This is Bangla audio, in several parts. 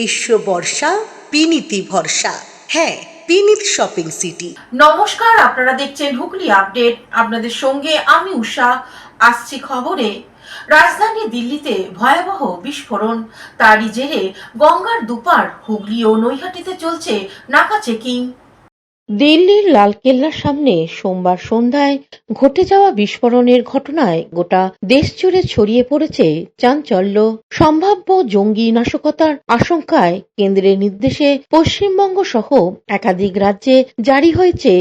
গ্রীষ্ম বর্ষা বিনীতি ভরসা। হ্যাঁ, বিনীত শপিং সিটি। নমস্কার, আপনারা দেখছেন হুগলি আপডেট। আপনাদের সঙ্গে আমি উষা। আসছি খবরে। রাজধানী দিল্লিতে ভয়াবহ বিস্ফোরণ, তারই জেরে গঙ্গার দুপার হুগলি ও নৈহাটিতে চলছে নাকা চেকিং। দিল্লির লালকেল্লার সামনে সোমবার সন্ধ্যায় ঘটে যাওয়া বিস্ফোরণের ঘটনায় গোটা দেশ জুড়ে ছড়িয়ে পড়েছে চাঞ্চল্য। সম্ভাব্য জঙ্গি নাশকতার আশঙ্কায় কেন্দ্রের নির্দেশে পশ্চিমবঙ্গ সহ একাধিক রাজ্যে জারি হয়েছে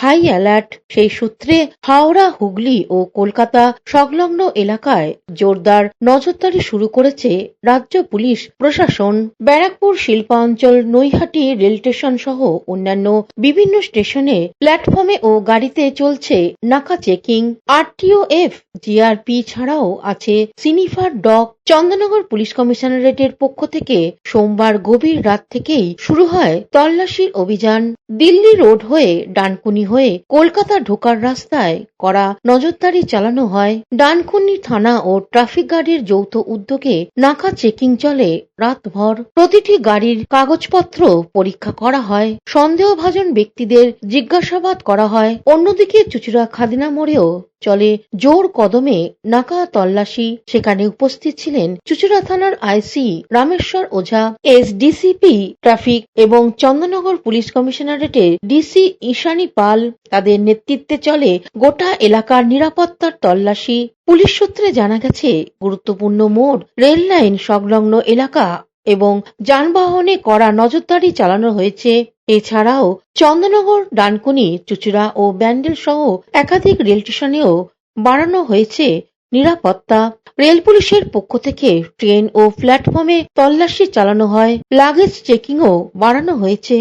হাই অ্যালার্ট। সেই সূত্রে হাওড়া, হুগলি ও কলকাতা সংলগ্ন এলাকায় জোরদার নজরদারি শুরু করেছে রাজ্য পুলিশ প্রশাসন। ব্যারাকপুর শিল্পাঞ্চল, নৈহাটি রেল স্টেশন সহ অন্যান্য বিভিন্ন স্টেশনে, প্ল্যাটফর্মে ও গাড়িতে চলছে নাকা চেকিং। আরটিওএফ, জিআরপি ছাড়াও আছে সিনিফার ডগ। চন্দননগর পুলিশ কমিশনারেটের পক্ষ থেকে সোমবার গভীর রাত থেকেই শুরু হয় তল্লাশির অভিযান। দিল্লি রোড হয়ে ডানকুনি হয়ে কলকাতা ঢোকার রাস্তায় কড়া নজরদারি চালানো হয়। ডানকুনি থানা ও ট্রাফিক গার্ডের যৌথ উদ্যোগে নাকা চেকিং চলে রাতভর। প্রতিটি গাড়ির কাগজপত্র পরীক্ষা করা হয়, সন্দেহভাজন ব্যক্তিদের জিজ্ঞাসাবাদ করা হয়। অন্যদিকে চুঁচুড়া খাদিনা মোড়েও চলে জোর কদমে নাকা তল্লাশি। সেখানে উপস্থিত ছিলেন চুঁচুড়া থানার আইসি রামেশ্বর ওঝা, এসডিসিপি ট্রাফিক এবং চন্দননগর পুলিশ কমিশনারেটের ডিসি ঈশানী পাল। তাদের নেতৃত্বে চলে গোটা এলাকার নিরাপত্তার তল্লাশি। পুলিশ সূত্রে জানা গেছে, গুরুত্বপূর্ণ মোড়, রেল লাইন সংলগ্ন এলাকা এবং যানবাহনে কড়া নজরদারি চালানো হয়েছে। এছাড়াও চন্দননগর, ডানকুনি, চুঁচুড়া ও ব্যান্ডেল সহ একাধিক রেল স্টেশনেও বাড়ানো হয়েছে নিরাপত্তা। রেল পুলিশের পক্ষ থেকে ট্রেন ও প্ল্যাটফর্মে তল্লাশি চালানো হয়, লাগেজ চেকিংও বাড়ানো হয়েছে।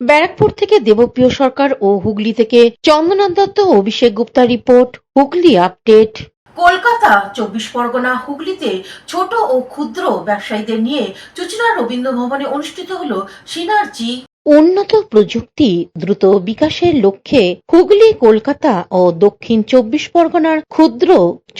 ব্যারাকপুর থেকে দেবপ্রিয় সরকার ও হুগলি থেকে চন্দ্রনাথ দত্ত, অভিষেক গুপ্তা রিপোর্ট, হুগলি আপডেট। কলকাতা, 24 পরগনা, হুগলিতে ছোট ও ক্ষুদ্র ব্যবসায়ীদের নিয়ে চুঁচুড়া রবীন্দ্র ভবনে অনুষ্ঠিত হলো সিনার্জি। উন্নত প্রযুক্তি দ্রুত বিকাশের লক্ষ্যে হুগলি, কলকাতা ও দক্ষিণ 24 পরগনার ক্ষুদ্র,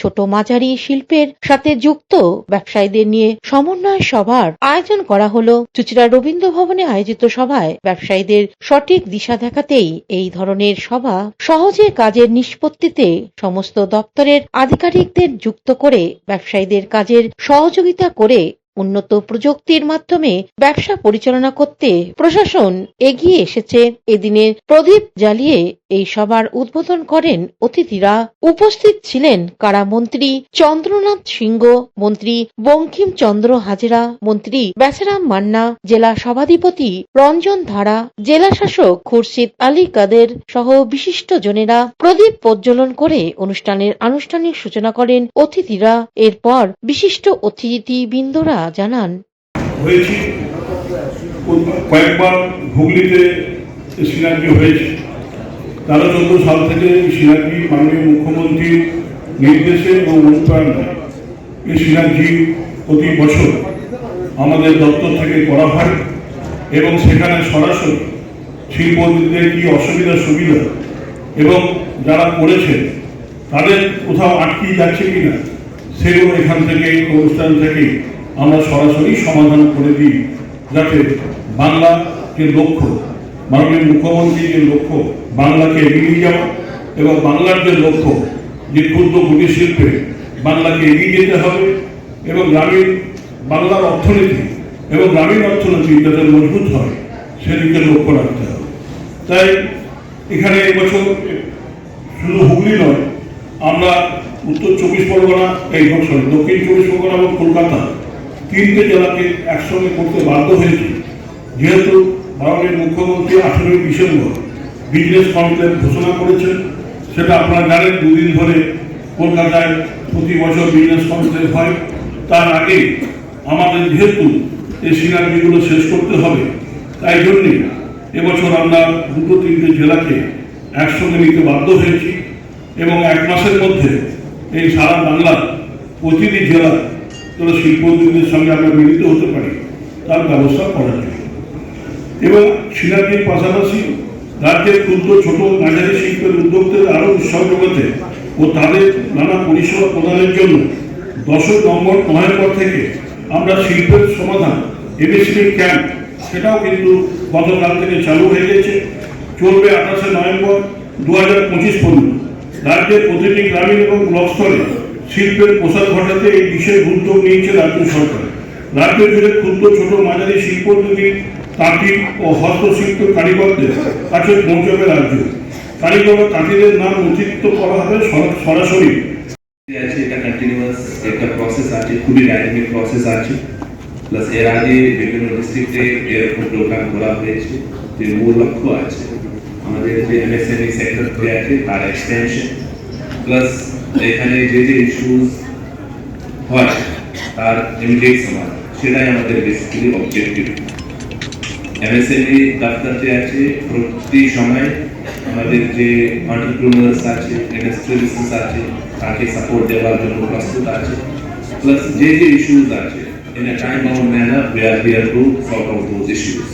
ছোট, মাঝারি শিল্পের সাথে যুক্ত ব্যবসায়ীদের নিয়ে সমন্বয় সভার আয়োজন করা হলো। চুঁচুড়া রবীন্দ্র ভবনে আয়োজিত সভায় ব্যবসায়ীদের সঠিক দিশা দেখাতেই এই ধরনের সভা। সহজে কাজের নিষ্পত্তিতে সমস্ত দপ্তরের আধিকারিকদের যুক্ত করে ব্যবসায়ীদের কাজের সহযোগিতা করে উন্নত প্রযুক্তির মাধ্যমে ব্যবসা পরিচালনা করতে প্রশাসন এগিয়ে এসেছে। এদিনের প্রদীপ জ্বালিয়ে এই সভার উদ্বোধন করেন অতিথিরা। উপস্থিত ছিলেন কারামন্ত্রী চন্দ্রনাথ সিংহ, মন্ত্রী বঙ্কিমচন্দ্র হাজরা, মন্ত্রী বেচারাম মান্না, জেলা সভাধিপতি রঞ্জন ধারা, জেলা শাসক খুরশিদ আলী কাদের সহ বিশিষ্ট জনেরা প্রদীপ প্রজ্বলন করে অনুষ্ঠানের আনুষ্ঠানিক সূচনা করেন অতিথিরা। এরপর বিশিষ্ট অতিথিবৃন্দরা জানান, কয়েকবার হুগলিতে সিনার্জি হয়েছে। 13-14 সাল থেকে সিনার্জি মাননীয় মুখ্যমন্ত্রীর নির্দেশে এবং অনুপ্রেরণায় এই সিনার্জি প্রতি বছর আমাদের দপ্তর থেকে করা হয় এবং সেখানে সরাসরি শিল্পপতিদের কি অসুবিধা সুবিধা এবং যারা করেছেন তাদের কোথাও আটকে যাচ্ছে কিনা সেগুলো এখান থেকে অনুষ্ঠান থেকে আমরা সরাসরি সমাধান করে দিই, যাতে বাংলা যে লক্ষ্য, মাননীয় মুখ্যমন্ত্রীর যে লক্ষ্য বাংলাকে এগিয়ে যাওয়া এবং বাংলার যে লক্ষ্য যে ক্ষুদ্র কুটির শিল্পে বাংলাকে এগিয়ে যেতে হবে এবং গ্রামীণ বাংলার অর্থনীতি এবং গ্রামীণ অর্থনীতি যাতে মজবুত হয় সেদিকে লক্ষ্য রাখতে হবে। তাই এখানে এবছর শুধু হুগলি নয়, আমরা উত্তর 24 পরগনা, দক্ষিণ 24 পরগনা এবং কলকাতা 3টে জেলাকে একসঙ্গে করতে বাধ্য হয়েছি, যেহেতু মাননীয় মুখ্যমন্ত্রী 18 ডিসেম্বর বিজনেস কনক্লেভ ঘোষণা করেছেন। সেটা আপনারা জানেন, 2 দিন ধরে কলকাতায় প্রতি বছর বিজনেস কনক্লেভ হয়। তার আগে আমাদের যেহেতু এই সিনার্জিগুলো শেষ করতে হবে, তাই জন্যে এবছর আমরা 2-3টে জেলাকে একসঙ্গে নিতে বাধ্য হয়েছি এবং 1 মাসের মধ্যে এই সারা বাংলার প্রতিটি জেলা যেন শিল্প উদ্যোগের সঙ্গে আমরা মিলিত হতে পারি তার ব্যবস্থা করা যায়। 24 পরগনা, হুগলিতে ছোট ও ক্ষুদ্র ব্যবসায়ীদের নিয়ে চুঁচুড়া রবীন্দ্র ভবনে অনুষ্ঠিত হলো সিনার্জি। উন্নত প্রযুক্তি দ্রুত বিকাশের লক্ষ্যে হুগলি, কলকাতা ও দক্ষিণ 24 পরগনার ক্ষুদ্র, ছোট, মাঝারি শিল্পের সাথে যুক্ত ব্যবসায়ীদের নিয়ে সমন্বয় সভার আয়োজন করা হয়েছে এবং সেখানে সরাসরি শিল্পপতিদের সঙ্গে আমরা মিলিত হতে পারি তার ব্যবস্থা করা যায়। এবং সিনাকির পাশাপাশি রাজ্যের ক্ষুদ্র ছোট মাঝারি শিল্পের উদ্যোক্তাদের আরও উৎসাহ যোগাতে ও তাদের নানা পরিষেবা প্রদানের জন্য 10 নভেম্বর থেকে আমরা শিল্পের সমাধান এমএসএমই ক্যাম্প সেটাও কিন্তু গতকাল থেকে চালু হয়ে গেছে, চলবে 28 নভেম্বর 2025 পর্যন্ত। রাজ্যের প্রতিটি গ্রামীণ এবং ব্লক স্তরে শিল্পের প্রসার ঘটাতে এই বিশেষ উদ্যোগ নিয়েছে রাজ্য সরকার। রাজ্য জুড়ে ক্ষুদ্র ছোট মাঝারি শিল্পোদ্যোগী তাঁতি ও হস্তশিল্প কারিগরদের কাছে পৌঁছবে রাজ্য। কারিগর তাঁতিদের নাম নথিভুক্ত করা হবে সরাসরি। এটা কন্টিনিউয়াস একটা প্রসেস আছে, খুবই ডাইনামিক প্রসেস আছে। প্লাস এর আগে বিভিন্ন ডিস্ট্রিক্টে এরকম প্রোগ্রাম করা হয়েছে। যে মূল লক্ষ্য আছে আমাদের যে এমএসএমই সেক্টর আছে তার এক্সটেনশন, প্লাস এখানে যে যে ইস্যুস হয় তার ইমিডিয়েট সমাধান, সেটাই আমাদের বেসিক্যালি অবজেক্টিভ। এমএসএমই দপ্তরতে আছে প্রতি সময় আমাদের যে এন্টারপ্রেনার্স আছে, ইন্ডাস্ট্রিয়ালিস্টস আছে, তাকে সাপোর্ট দেওয়ার জন্য প্রস্তুত আছে। প্লাস যে যে ইস্যুস আছে in a time bound manner we are here two sort out those issues.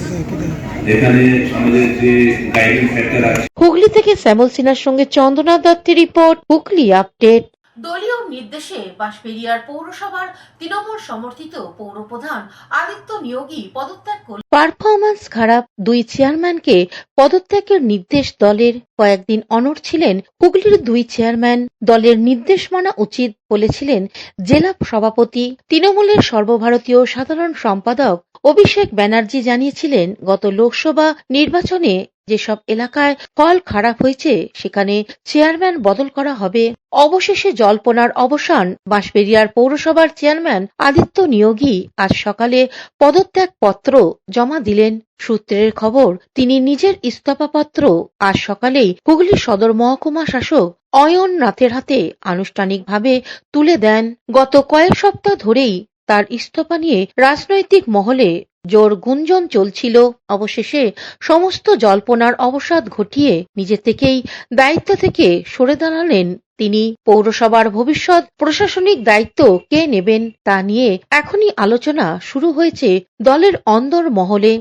এখানে আমাদের যে গাইডিং ফ্যাক্টর আছে। হুগলি থেকে শ্যামল সিনহার সঙ্গে চন্দনা দত্তের রিপোর্ট, হুগলি আপডেট। দলীয় নির্দেশে বাঁশবেড়িয়ার পৌরসভার তৃণমূল সমর্থিত পৌরপ্রধান আদিত্য নিয়োগী পদত্যাগ করলেন। পারফরম্যান্স খারাপ দুই চেয়ারম্যানকে পদত্যাগের নির্দেশ দলের। কয়েকদিন অনড় ছিলেন হুগলির দুই চেয়ারম্যান। দলের নির্দেশ মানা উচিত বলেছিলেন জেলা সভাপতি। তৃণমূলের সর্বভারতীয় সাধারণ সম্পাদক অভিষেক ব্যানার্জি জানিয়েছিলেন, গত লোকসভা নির্বাচনে যেসব এলাকায় ফল খারাপ হয়েছে সেখানে চেয়ারম্যান বদল করা হবে। অবশেষে জল্পনার অবসান। বাঁশবেড়িয়ার পৌরসভার চেয়ারম্যান আদিত্য নিয়োগী আজ সকালে পদত্যাগ পত্র জমা দিলেন। সূত্রের খবর, তিনি নিজের ইস্তফাপত্র আজ সকালেই হুগলি সদর মহকুমা শাসক অয়ন নাথের হাতে আনুষ্ঠানিকভাবে তুলে দেন। গত কয়েক সপ্তাহ ধরেই তার ইস্তফা নিয়ে রাজনৈতিক মহলে জোর গুঞ্জন চলছিল। অবশেষে সমস্ত জল্পনার অবসাদ ঘটিয়ে নিজে থেকেই দায়িত্ব থেকে সরে দাঁড়ালেন তিনি। পৌরসভার ভবিষ্যৎ প্রশাসনিক দায়িত্ব কে নেবেন তা নিয়ে এখনই আলোচনা শুরু হয়েছে দলের অন্দর মহলে।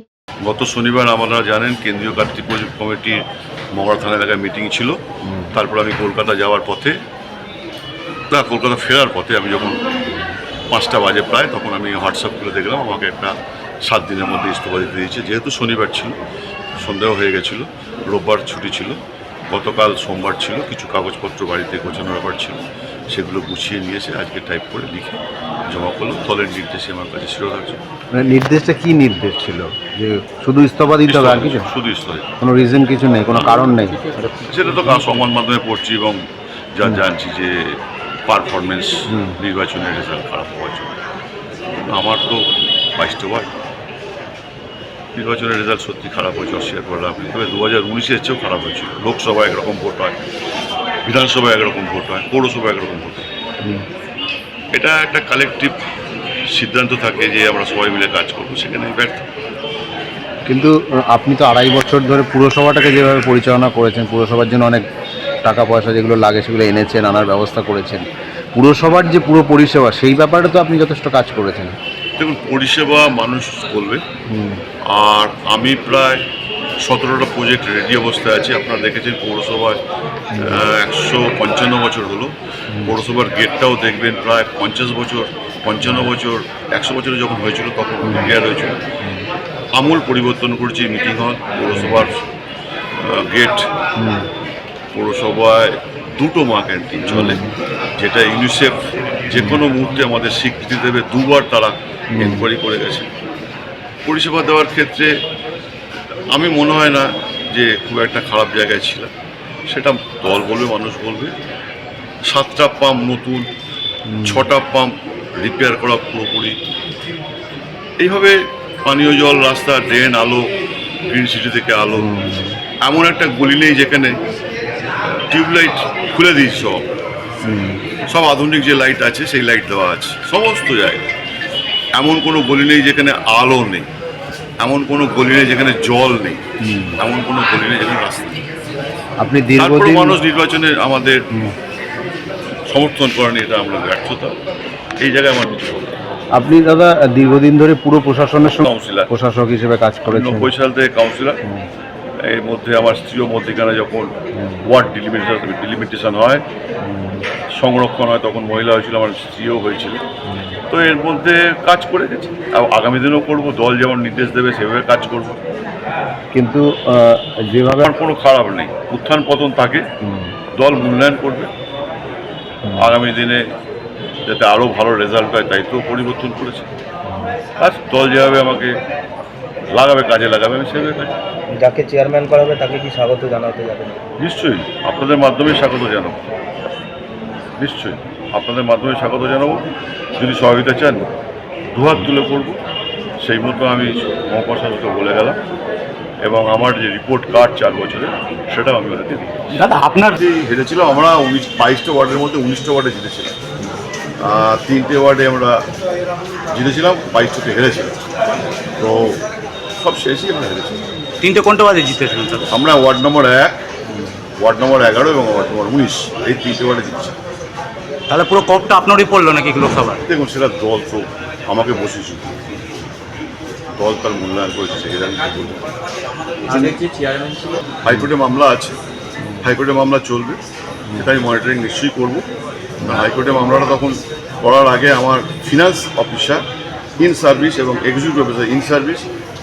গত শনিবার আমরা জানেন কেন্দ্রীয় কার্যকরী কমিটির মগরা থানা এলাকায় মিটিং ছিল। তারপর আমি কলকাতা যাওয়ার পথে, কলকাতা ফেরার পথে আমি যখন 5টা বাজে প্রায়, তখন আমি হোয়াটসঅ্যাপ করে দেখলাম আমাকে একটা 7 দিনের মধ্যে ইস্তফা দিতে দিয়েছে। যেহেতু শনিবার ছিল, সন্দেহ হয়ে গেছিলো, রোববার ছুটি ছিল, গতকাল সোমবার ছিল, কিছু কাগজপত্র বাড়িতে গোছানোর ব্যাপার ছিল, সেগুলো গুছিয়ে নিয়েছে, আজকে টাইপ করে লিখে জমা করলো। দলের নির্দেশে আমার কাছে শিরোধার্য। মানে নির্দেশটা কি নির্দেশ ছিল? যে শুধু ইস্তফা দিতে হবে আর কিছু? শুধু ইস্তফা, কোনো রিজন কিছু নেই, কোনো কারণ নেই? সেটা তো সংবাদ মাধ্যমে পড়ছি এবং যা জানছি যে পারফরমেন্স, নির্বাচনের রেজাল্ট খারাপ হওয়ার জন্য। আমার তো 22টা ওয়ার্ড, নির্বাচনের রেজাল্ট সত্যি খারাপ হয়েছে, অস্বীকার করলাম। তবে 2019-এর চেয়েও খারাপ হয়েছিল। লোকসভায় একরকম ভোট হয়, বিধানসভায় একরকম ভোট হয়, পৌরসভায় একরকম ভোট হয়। এটা একটা কালেকটিভ সিদ্ধান্ত থাকে যে আমরা সবাই মিলে কাজ করবো, সেখানে ব্যর্থ। কিন্তু আপনি তো 2.5 বছর ধরে পুরসভাটাকে যেভাবে পরিচালনা করেছেন, পুরসভার জন্য অনেক টাকা পয়সা যেগুলো লাগে সেগুলো এনেছেন, আনার ব্যবস্থা করেছেন। পুরসভার যে পুরো পরিষেবা, সেই ব্যাপারে তো আপনি যথেষ্ট কাজ করেছেন। দেখুন, পরিষেবা মানুষ বলবে। আর আমি প্রায় 17টা প্রজেক্ট রেডি অবস্থায় আছে। আপনারা দেখেছেন পৌরসভায় 155 বছর হলো। পৌরসভার গেটটাও দেখবেন প্রায় 50 বছর, 55 বছর, 100 বছরে যখন হয়েছিল তখন রিপেয়ার হয়েছিল। আমূল পরিবর্তন করেছি মিটিং হল, পৌরসভার গেট। পৌরসভায় 2টো মা ক্যান্টিন চলে, যেটা ইউনিসেফ যে কোনো মুহূর্তে আমাদের স্বীকৃতি দেবে। 2বার তারা এনকোয়ারি করে গেছে। পরিষেবা দেওয়ার ক্ষেত্রে আমি মনে হয় না যে খুব একটা খারাপ জায়গায় ছিলাম। সেটা দল বলবে, মানুষ বলবে। 7টা পাম্প নতুন, 6টা পাম্প রিপেয়ার করা পুরোপুরি। এইভাবে পানীয় জল, রাস্তা, ড্রেন, আলো, গ্রিন সিটি থেকে আলো। এমন একটা গলি নেই যেখানে টিউবলাইট খুলে দিয়েছি, সব আধুনিক যে লাইট আছে সেই লাইট দেওয়া আছে সমস্ত জায়গায়। এমন কোনো গলি নেই যেখানে আলো নেই, এমন কোনো গলি নেই যেখানে জল নেই, এমন কোনো গলি নেই যেখানে রাস্তা নেই। আপনি তারপরে মানুষ নির্বাচনে আমাদের সমর্থন করেনি, এটা আমরা ব্যর্থতা। এই জায়গায় আমার কিছু বলার নেই। আপনি দাদা দীর্ঘদিন ধরে পুরো প্রশাসনের সঙ্গে কাউন্সিলর প্রশাসক হিসেবে কাজ করেছেন। 90 সাল থেকে কাউন্সিলর। এর মধ্যে আমার স্ত্রীও মধ্যেখানে যখন ওয়ার্ড ডিলিমিটেশন হয়, সংরক্ষণ হয়, তখন মহিলা হয়েছিল, আমার স্ত্রীও হয়েছিল। তো এর মধ্যে কাজ করে গেছি, আগামী দিনেও করবো। দল যেমন নির্দেশ দেবে সেভাবে কাজ করব। কিন্তু যেভাবে আমার কোনো খারাপ নেই, উত্থান পতন থাকে, দল মূল্যায়ন করবে। আগামী দিনে যাতে আরও ভালো রেজাল্ট হয় তাই তো পরিবর্তন করেছে। আর দল যেভাবে আমাকে লাগাবে, কাজে লাগাবে, আমি সেভাবে কাজ। যাকে চেয়ারম্যান করা হবে তাকে কি স্বাগত জানাতে যাবেন? নিশ্চয়ই আপনাদের মাধ্যমে স্বাগত জানাবো, নিশ্চয়ই আপনাদের মাধ্যমে স্বাগত জানাবো। যদি সহযোগিতা চান দুহাত তুলে করবো, সেই মতো আমি মহাপ্রশাসককে বলে গেলাম। এবং আমার যে রিপোর্ট কার্ড 4 বছরের, সেটাও আমি ওদেরকে দিই। দাদা আপনার যে হেরেছিল, আমরা 22টা ওয়ার্ডের মধ্যে 19টা ওয়ার্ডে জিতেছিলাম। 3টে ওয়ার্ডে আমরা জিতেছিলাম, 22টাতে হেরেছিলাম। তো সব শেষই আমরা হেরেছিলাম। 3টে কোনটা বাজে জিতেছিলেন স্যার? আমরা ওয়ার্ড নম্বর 1, ওয়ার্ড নম্বর 11 এবং ওয়ার্ড নম্বর 19, এই 3টে ওয়ার্ডে জিতছি। তাহলে পুরো কপটা আপনারই পড়লো নাকি লোকসভা? দেখুন, সেটা দল তো আমাকে বসেছি, দল তার মূল্যায়ন করেছে, সেটা আমি কি বলবো। হাইকোর্টে মামলা আছে, হাইকোর্টে মামলা চলবে, সেটা আমি মনিটরিং নিশ্চয়ই করবো। হাইকোর্টে মামলাটা তখন করার আগে আমার ফিনান্স অফিসার ইন সার্ভিস এবং এক্সিকিউটিভ অফিসার ইন সার্ভিস,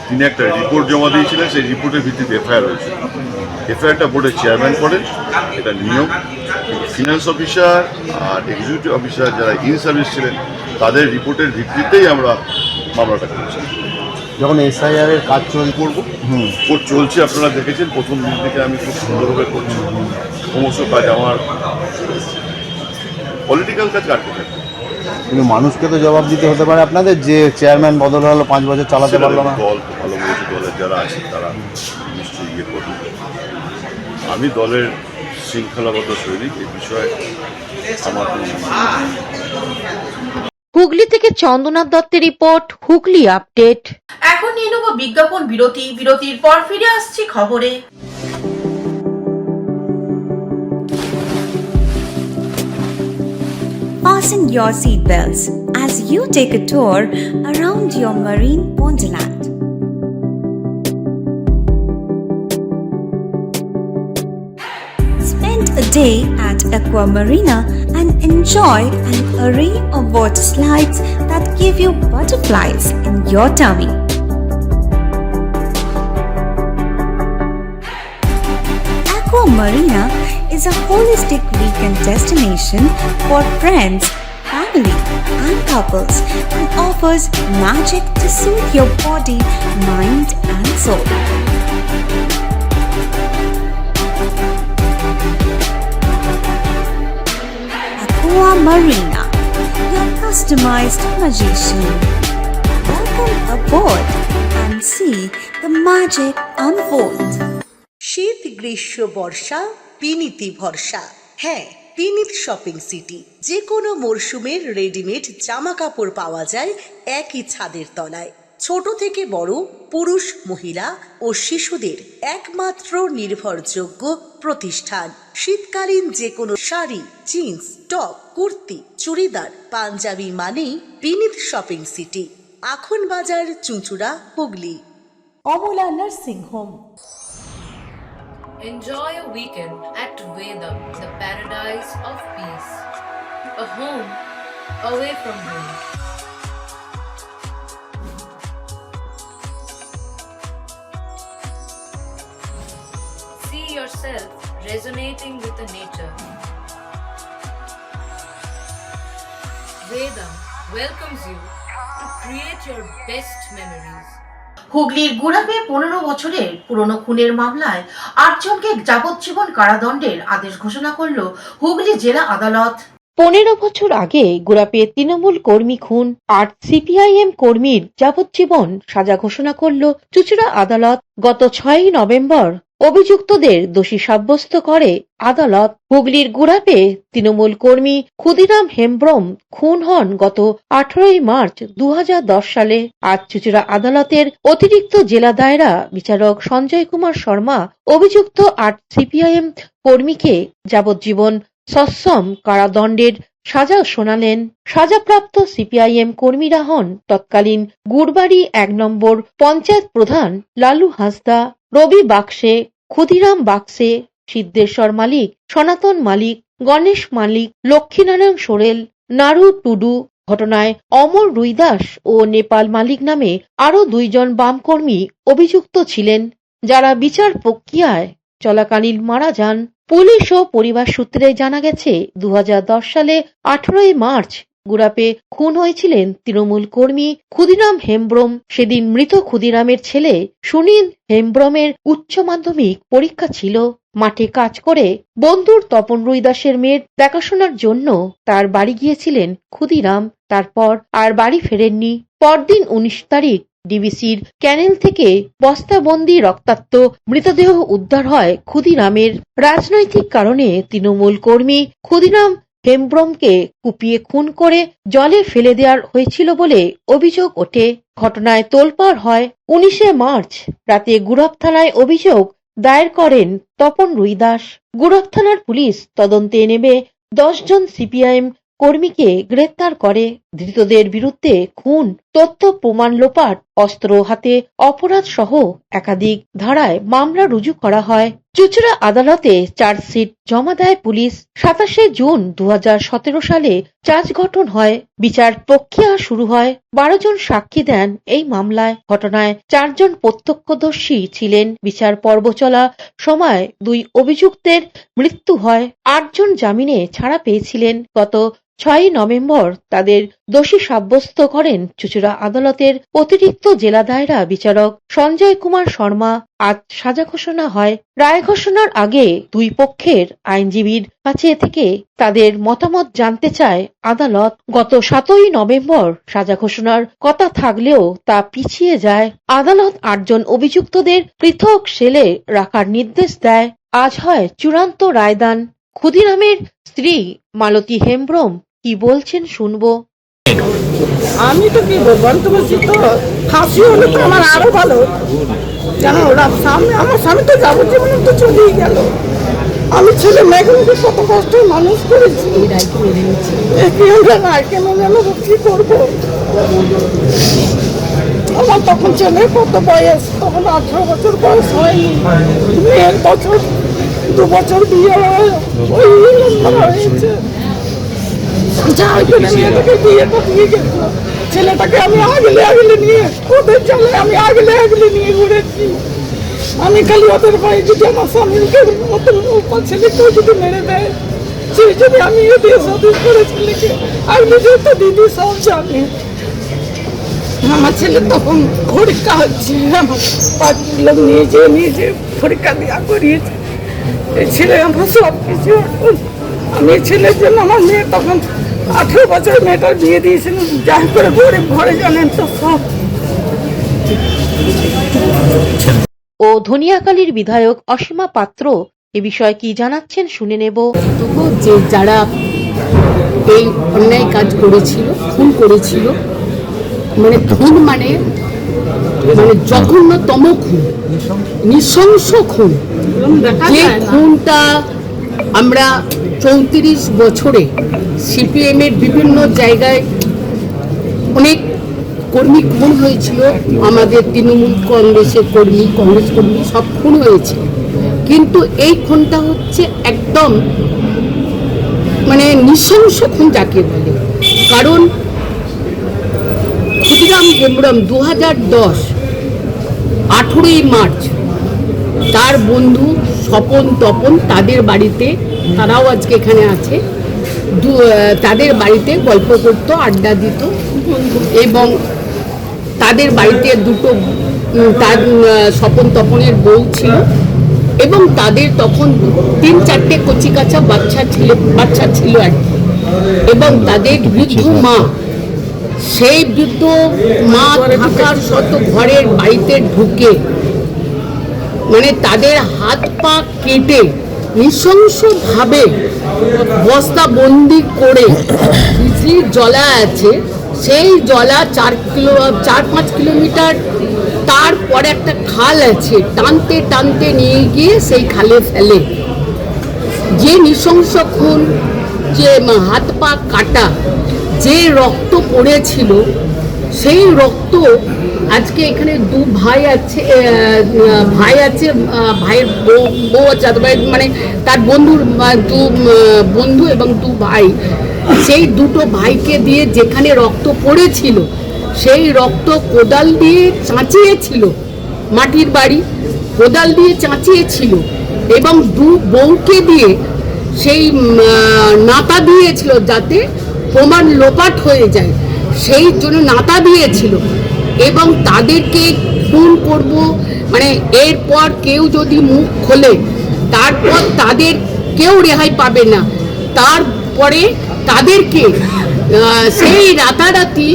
তিনি একটা রিপোর্ট জমা দিয়েছিলেন। সেই রিপোর্টের ভিত্তিতে এফআইআর হয়েছে। এফআইআরটা বোর্ডের চেয়ারম্যান করেন, এটা নিয়ম। ফিনান্স অফিসার আর এক্সিকিউটিভ অফিসার যারা ইন সার্ভিস ছিলেন, তাদের রিপোর্টের ভিত্তিতেই আমরা মামলাটা করেছি। যখন এসআইআর এর কাজ করবো, কোর্ট চলছে, আপনারা দেখেছেন প্রথম দিন থেকে আমি খুব সুন্দরভাবে করছি। সমস্ত কাজ আমার পলিটিক্যাল কাজ কাটতে থাকে। কিন্তু মানুষকে তো জবাব দিতে হতে পারে আপনাদের, যে চেয়ারম্যান বদল হলো 5 বছর চালাতে পারলো না। দল তো ভালো বলছে, দলের যারা আছে তারা নিশ্চয়ই ইয়ে করবে। আমি দলের শৃঙ্খলাবদ্ধ সৈনিক, এই বিষয়ে আমার হুগলি থেকে চন্দ্রনাথ দত্তের রিপোর্ট, হুগলি আপডেট। এখন নিয়ে নেব বিজ্ঞাপন বিরতি। বিরতির পর ফিরে আসছি খবরে। Fasten your seatbelts as you take a tour around your marine wonderland. Spend a day at Aqua Marina and enjoy an array of water slides that give you butterflies in your tummy. Aqua Marina is a holistic weekend destination for friends, family, and couples and offers magic to soothe your body, mind, and soul. Aqua Marina, your customized magician. Welcome aboard and see the magic unfold. শীত, গ্রীষ্ম, বর্ষা, বিনীতি ভরসা। হ্যাঁ, বিনীত শপিং সিটি। যে কোনো মরশুমের রেডিমেড জামা কাপড় পাওয়া যায় একই ছাদের তলায়। ছোট থেকে বড়, পুরুষ, মহিলা ও শিশুদের একমাত্র নির্ভরযোগ্য প্রতিষ্ঠান। শীতকালীন যে কোনো শাড়ি, জিন্স, টপ, কুর্তি, চুড়িদার, পাঞ্জাবি মানেই বিনীত শপিং সিটি। আখন বাজার, চুঁচুড়া, Hooghly. Amala nursing home. Enjoy a weekend at Vedam, the paradise of peace. A home away from home. See yourself resonating with the nature. Vedam welcomes you to create your best memories. হুগলির গুড়াপে 15 বছরের পুরনো খুনের মামলায় 8 জনকে যাবজ্জীবন কারাদণ্ডের আদেশ ঘোষণা করল হুগলি জেলা আদালত। 15 বছর আগে গুড়াপে তৃণমূল কর্মী খুন, 8 সিপিআইএম কর্মীর যাবজ্জীবন সাজা ঘোষণা করল চুঁচুড়া আদালত। গত 6 নভেম্বর অভিযুক্তদের দোষী সাব্যস্ত করে আদালত। হুগলির গুড়াপে তৃণমূল কর্মী ক্ষুদিরাম হেমব্রম খুন হন গত 18 মার্চ 2010 সালে। আজ চুঁচুড়া আদালতের অতিরিক্ত জেলা দায়রা বিচারক সঞ্জয় কুমার শর্মা অভিযুক্ত 8 সিপিআইএম কর্মীকে যাবজ্জীবন সশ্রম কারাদণ্ডের সাজা শোনালেন। সাজাপ্রাপ্ত সিপিআইএম কর্মীরা হন তৎকালীন গুড়বাড়ি 1 নম্বর পঞ্চায়েত প্রধান লালু হাঁসদা, রবি বাক্সে, ক্ষুদিরাম বাক্সে, সিদ্ধেশ্বর মালিক, সনাতন মালিক, গণেশ মালিক, লক্ষ্মীনারায়ণ সোরেল, নারু টুডু। ঘটনায় অমর রুইদাস ও নেপাল মালিক নামে আরও 2 জন বামকর্মী অভিযুক্ত ছিলেন, যারা বিচার প্রক্রিয়ায় চলাকালীন মারা যান। পুলিশ ও পরিবার সূত্রে জানা গেছে 2010 সালে 18 মার্চ গুড়াপে খুন হয়েছিলেন তৃণমূল কর্মী ক্ষুদিরাম হেমব্রম। সেদিন মৃত ক্ষুদিরামের ছেলে সুনীল হেমব্রমের উচ্চ মাধ্যমিক পরীক্ষা ছিল। মাঠে কাজ করে বন্ধুর তপন রুইদাসের মেয়ের দেখাশোনার জন্য তার বাড়ি গিয়েছিলেন ক্ষুদিরাম। তারপর আর বাড়ি ফেরেননি। পরদিন 19 তারিখ ডিবিসির ক্যানেল থেকে বস্তাবন্দি রক্তাক্ত মৃতদেহ উদ্ধার হয় ক্ষুদিরামের। রাজনৈতিক কারণে তৃণমূল কর্মী ক্ষুদিরাম হেমব্রমকে কুপিয়ে খুন করে জলে ফেলে দেওয়া হয়েছিল বলে অভিযোগ ওঠে। ঘটনায় তোলপাড় হয়। 19 মার্চ রাতে গুড়াপ থানায় অভিযোগ দায়ের করেন তপন রুইদাস। গুড়াপ থানার পুলিশ তদন্তে নেমে 10 জন সিপিআইএম কর্মীকে গ্রেপ্তার করে। ধৃতদের বিরুদ্ধে খুন, তথ্য প্রমাণ লোপাট, অস্ত্র হাতে অপরাধ সহ একাধিক ধারায় মামলা রুজু করা হয়। চুঁচুড়া আদালতে চার্জশিট জমা দেয় পুলিশ। 27 জুন 2017 সালে চার্জ গঠন হয়। বিচার প্রক্রিয়া শুরু হয়। 12 জন সাক্ষী দেন এই মামলায়। ঘটনায় 4 জন প্রত্যক্ষদর্শী ছিলেন। বিচার পর্ব চলা সময় 2 অভিযুক্তের মৃত্যু হয়। 8 জন জামিনে ছাড়া পেয়েছিলেন। গত 6 নভেম্বর তাদের দোষী সাব্যস্ত করেন চুঁচুড়া আদালতের অতিরিক্ত জেলা দায়রা বিচারক সঞ্জয় কুমার শর্মা। আজ সাজা ঘোষণা হয়। রায় ঘোষণার আগে 2 পক্ষের আইনজীবীর কাছে থেকে তাদের মতামত জানতে চায় আদালত। গত 7 নভেম্বর সাজা ঘোষণার কথা থাকলেও তা পিছিয়ে যায়। আদালত 8 জন অভিযুক্তদের পৃথক সেলে রাখার নির্দেশ দেয়। আজ হয় চূড়ান্ত রায়দান। ক্ষুদিরামের স্ত্রী মালতী হেমব্রম কি বলছেন শুনবো। আমি তো কি বলবো, আমি তো বলছি তো ফাঁসি হলে তো আমার আরো ভালো, কেন ওরা সামনে আমার স্বামী তো যাবজ্জীবন তো চলেই গেল। আমি ছেলে মেয়েগুলোকে কত কষ্ট মানুষ করেছি, রায়কে মেনে নেবো, কি করবো? আমার তখন ছেলে কত বয়স, তখন 18 বছর বয়স হয়নি, মেয়ের বছর 2 বছর বিয়ে হয়েছে। ছেলেটাকে আমি আগলে আগলে নিয়ে ওদের চলে আমি আগলে আগলে নিয়ে ঘুরেছি। আমি খালি ওদের ভাই যদি আমার স্বামীকে ওদের ছেলেকেও যদি মেরে দেয়, সে যদি আমি দিয়ে সাথে করে ছেলেকে আগলে যেহেতু দিদি সব জানে। আমার ছেলে তখন পরীক্ষা হচ্ছে, আমার 5 কিলো নিয়ে যেয়ে পরীক্ষা দেওয়া করিয়েছে। এই ছেলে আমার সব কিছু। আমি ছেলের জন্য আমার মেয়ে তখন 18 বছর মেয়েটার বিয়ে দিয়েছিলাম, যা করে গরিব ঘরে জানেন তো সব। ও ধনিয়াকালীর বিধায়ক অসীমা পাত্র এ বিষয়ে কি জানাচ্ছেন শুনে নেব। যে যারা এই অন্যায় কাজ করেছিল, খুন করেছিল, মানে খুন মানে জঘন্যতম খুন, নৃশংস খুন। যে খুনটা আমরা 34 বছরে সিপিএম এর বিভিন্ন জায়গায় অনেক কর্মী খুন হয়েছিল, আমাদের তৃণমূল কংগ্রেসের কর্মী, কংগ্রেস কর্মী সব খুন হয়েছে, কিন্তু এই খুনটা হচ্ছে একদম মানে নৃশংস খুন যাকে বলে। কারণ ক্ষুদিরাম হেমব্রম 2010 18 মার্চ তার বন্ধু স্বপন তপন তাদের বাড়িতে, তারাও আজকে এখানে আছে, তাদের বাড়িতে গল্প করতো, আড্ডা দিত এবং তাদের বাড়িতে 2টো তার স্বপন তপনের বউ ছিল এবং তাদের তখন 3-4টে কচিকাচা বাচ্চা ছিল আর কি। এবং তাদের বৃদ্ধ মা, সেই বৃদ্ধ মা থাকার শত ঘরের বাড়িতে ঢুকে মানে তাদের হাত পা কেটে নৃশংসভাবে বস্তাবন্দি করে বিজলির জলা আছে, সেই জলা 4-5 কিলোমিটার, তারপরে একটা খাল আছে, টানতে টানতে নিয়ে গিয়ে সেই খালে ফেলে। যে নৃশংস খুন, যে হাত পা কাটা, যে রক্ত পড়েছিল সেই রক্ত আজকে এখানে দু ভাই আছে, ভাইয়ের বউ আছে, মানে তার বন্ধুর বন্ধু এবং দু ভাই, সেই দুটো ভাইকে দিয়ে যেখানে রক্ত পড়েছিল সেই রক্ত কোদাল দিয়ে চাঁচিয়েছিল, মাটির বাড়ি কোদাল দিয়ে চাঁচিয়েছিল এবং দু বউকে দিয়ে সেই নাতা দিয়েছিল যাতে প্রমাণ লোপাট হয়ে যায়, সেই জন্য নাতা দিয়েছিল। এবং তাদেরকে খুন করব, মানে এরপর কেউ যদি মুখ খোলে তারপর তাদের কেউ রেহাই পাবে না। তারপরে তাদেরকে সেই রাতারাতি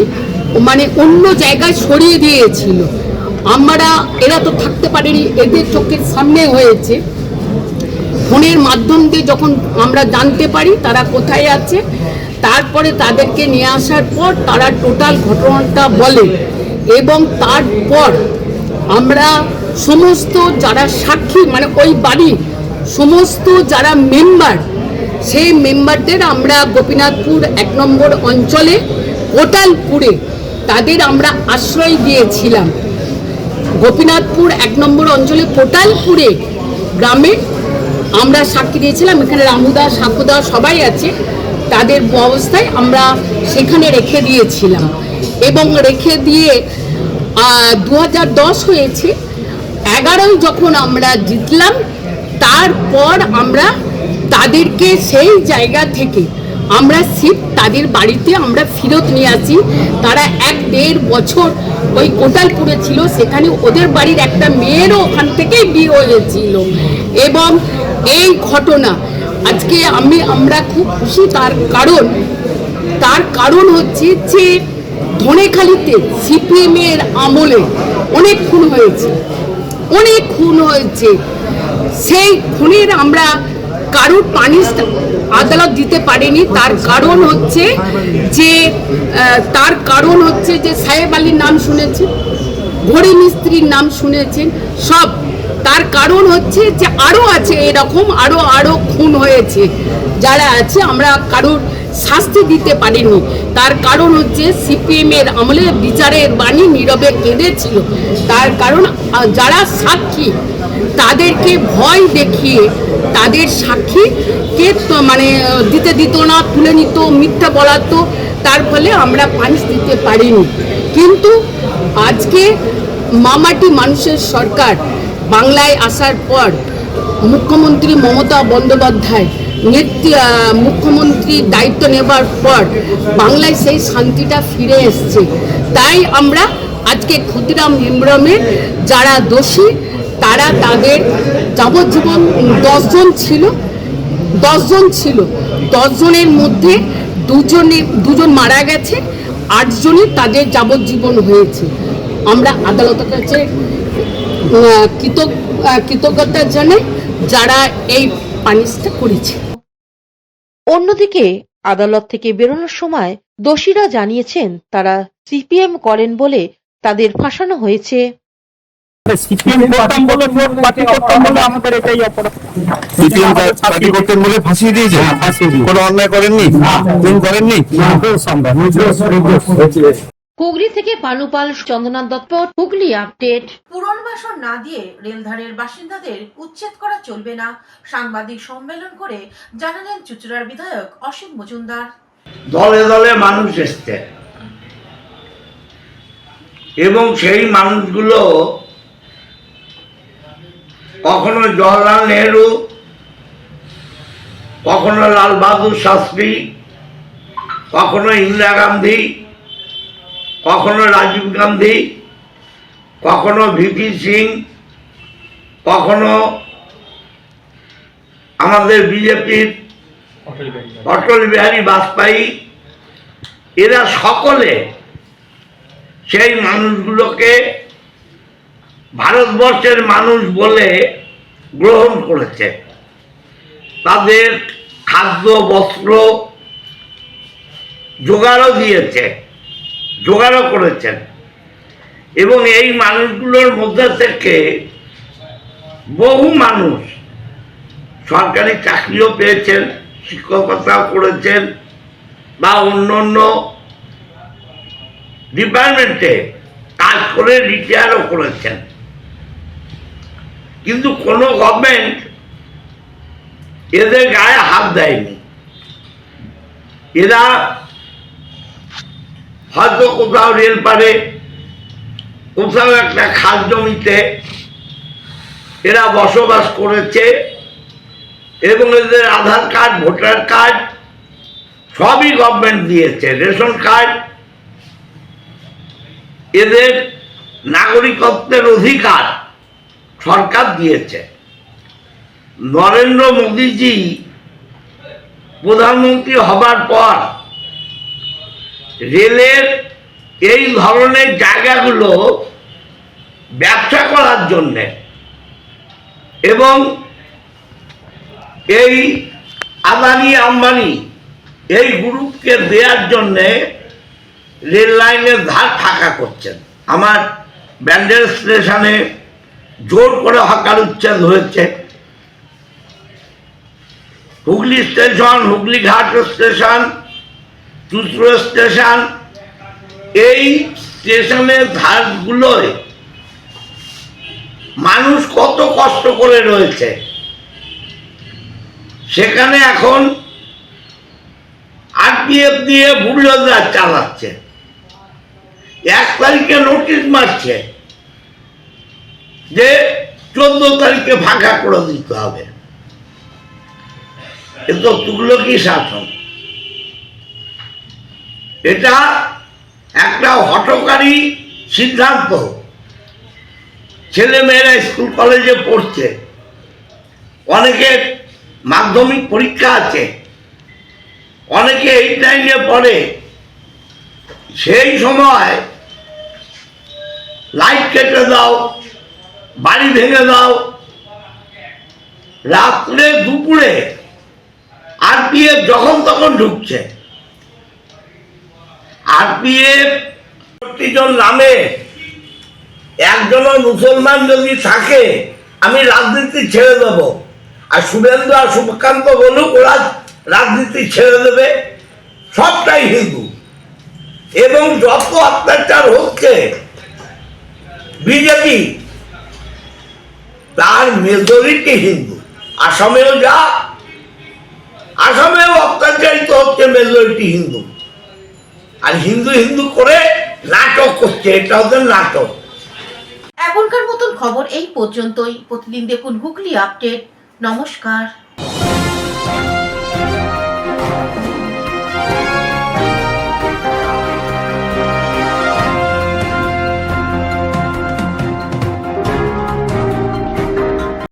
মানে অন্য জায়গায় সরিয়ে দিয়েছিল। এরা তো থাকতে পারেনি, এদের চোখের সামনে হয়েছে। ফোনের মাধ্যম দিয়ে যখন আমরা জানতে পারি তারা কোথায় আছে, তারপরে তাদেরকে নিয়ে আসার পর তারা টোটাল ঘটনাটা বলে এবং তারপর আমরা সমস্ত যারা সাক্ষী, মানে ওই বাড়ির সমস্ত যারা মেম্বার, সেই মেম্বারদের আমরা গোপীনাথপুর 1 নম্বর অঞ্চলে কোটালপুরে তাদের আমরা আশ্রয় দিয়েছিলাম। গোপীনাথপুর 1 নম্বর অঞ্চলে কোটালপুরে গ্রামে আমরা সাক্ষী দিয়েছিলাম। এখানে রামুদা, সাকুদা সবাই আছে, তাদের অবস্থায় আমরা সেখানে রেখে দিয়েছিলাম এবং রেখে দিয়ে 2010 হয়েছে, 11 যখন আমরা জিতলাম তারপর আমরা তাদেরকে সেই জায়গা থেকে আমরা তাদের বাড়িতে আমরা ফেরত নিয়ে আসি। তারা 1-1.5 বছর ওই কোটালপুরে ছিল, সেখানে ওদের বাড়ির একটা মেয়েরও ওখান থেকেই বিয়ে হয়েছিল। এবং এই ঘটনা আজকে আমরা খুব খুশি, তার কারণ হচ্ছে যে ধনেখালিতে সিপিএমের আমলে অনেক খুন হয়েছে, সেই খুনের আমরা কারোর পানিশ আদালত দিতে পারেনি। তার কারণ হচ্ছে যে সাহেব আলীর নাম শুনেছেন, ঘড়ি মিস্ত্রির নাম শুনেছেন, সব। তার কারণ হচ্ছে যে আরও আছে এরকম, আরও খুন হয়েছে যারা আছে, আমরা কারোর শাস্তি দিতে পারিনি। তার কারণ হচ্ছে সিপিএমের আমলে বিচারের বাণী নীরবে কেঁদেছিল। তার কারণ যারা সাক্ষী তাদেরকে ভয় দেখিয়ে তাদের সাক্ষীকে মানে দিতে দিত না, তুলে নিত, মিথ্যা বলাতো, তার ফলে আমরা পানিশ দিতে পারিনি। কিন্তু আজকে মামাটি মানুষের সরকার বাংলায় আসার পর মুখ্যমন্ত্রী মমতা বন্দ্যোপাধ্যায় মুখ্যমন্ত্রী দায়িত্ব নেবার পর বাংলায় সেই শান্তিটা ফিরে এসছে। তাই আমরা আজকে ক্ষুদিরাম হেমব্রমের যারা দোষী তারা তাদের যাবজ্জীবন 10 জন ছিল, 10 জনের মধ্যে দুজন মারা গেছে, 8 জনই তাদের যাবজ্জীবন হয়েছে। আমরা আদালতের কাছে কৃতজ্ঞতা জানাই যারা এই পানিশটা করেছে। অন্যদিকে আদালত থেকে বেরোনোর সময় দোষীরা জানিয়েছেন তারা সিপিএম করেন বলে তাদের ফাঁসানো হয়েছে। হুগলি থেকে পানুপাল, চন্দ্রনাথ দত্ত, হুগলি আপডেট। পুনর্বাসন না দিয়ে রেলধারের বাসিন্দাদের উচ্ছেদ করা চলবে না, সাংবাদিক সম্মেলন করে জানালেন চুঁচুড়ার বিধায়ক অসীম মজুমদার। দলে দলে মানুষ এসছে এবং সেই মানুষগুলো কখনো জওহরলাল নেহরু, কখনো লাল বাহাদুর শাস্ত্রী, কখনো ইন্দিরা গান্ধী, কখনো রাজীব গান্ধী, কখনো ভিপি সিং, কখনো আমাদের বিজেপির অটল বিহারী বাজপেয়ী, এরা সকলে সেই মানুষগুলোকে ভারতবর্ষের মানুষ বলে গ্রহণ করেছে। তাদের খাদ্য বস্ত্র জোগাড়ও করেছেন এবং এই মানুষগুলোর মধ্যে থেকে বহু মানুষ সরকারি চাকরিও পেয়েছেন, শিক্ষকতা করেছেন বা অন্য অন্য ডিপার্টমেন্টে কাজ করে রিটায়ারও করেছেন, কিন্তু কোনো গভর্নমেন্ট এদের গায়ে হাত দেয়নি। এরা হয়তো কোথাও রেল পারে, কোথাও একটা খাস জমিতে এরা বসবাস করেছে এবং এদের আধার কার্ড, ভোটার কার্ড সবই গভর্নমেন্ট দিয়েছে, রেশন কার্ড। এদের নাগরিকত্বের অধিকার সরকার দিয়েছে। নরেন্দ্র মোদীজি প্রধানমন্ত্রী হবার পর রেলের এই ধরনের জায়গাগুলো ব্যবসা করার জন্যে এবং এই আদানি আম্বানি এই গ্রুপকে দেওয়ার জন্যে রেল লাইনের ধার ফাঁকা করছেন। আমার ব্যান্ডেল স্টেশনে জোর করে হকার উচ্ছেদ হয়েছে। হুগলি স্টেশন, হুগলি ঘাট স্টেশন, চুচড়ো স্টেশন, এই স্টেশনের ধারগুলোয় মানুষ কত কষ্ট করে রয়েছে, সেখানে এখন আরপিএফ দিয়ে বুলডোজার চালাচ্ছে। 1 তারিখে নোটিশ মারছে যে 14 তারিখে ফাঁকা করে দিতে হবে। এ তো তুগলকি শাসন। এটা একটা হঠকারী সিদ্ধান্ত। ছেলে মেয়েরা স্কুল কলেজে পড়ছে, অনেকের মাধ্যমিক পরীক্ষা আছে, অনেকে 8, 9-এ পড়ে। সেই সময় লাইট কেটে দাও, বাড়ি ভেঙে দাও, রাত্রে দুপুরে আরপিএফ যখন তখন ঢুকছে। আরপিএফ 40 জন নামে একজনও মুসলমান যদি থাকে আমি রাজনীতি ছেড়ে দেব, আর শুভেন্দু আর সুকান্ত বলুক ওরা রাজনীতি ছেড়ে দেবে, সবটাই হিন্দু। এবং যত অত্যাচার হচ্ছে বিজেপি, তার মেজরিটি হিন্দু। আসামেও যা, আসামেও অত্যাচারিত হচ্ছে মেজরিটি হিন্দু। আর হিন্দু হিন্দু করে নাটক করছে, এটা ওদের নাটক। এখনকার মতন খবর এই পর্যন্তই। প্রতিদিন দেখুন হুগলি আপডেট। নমস্কার।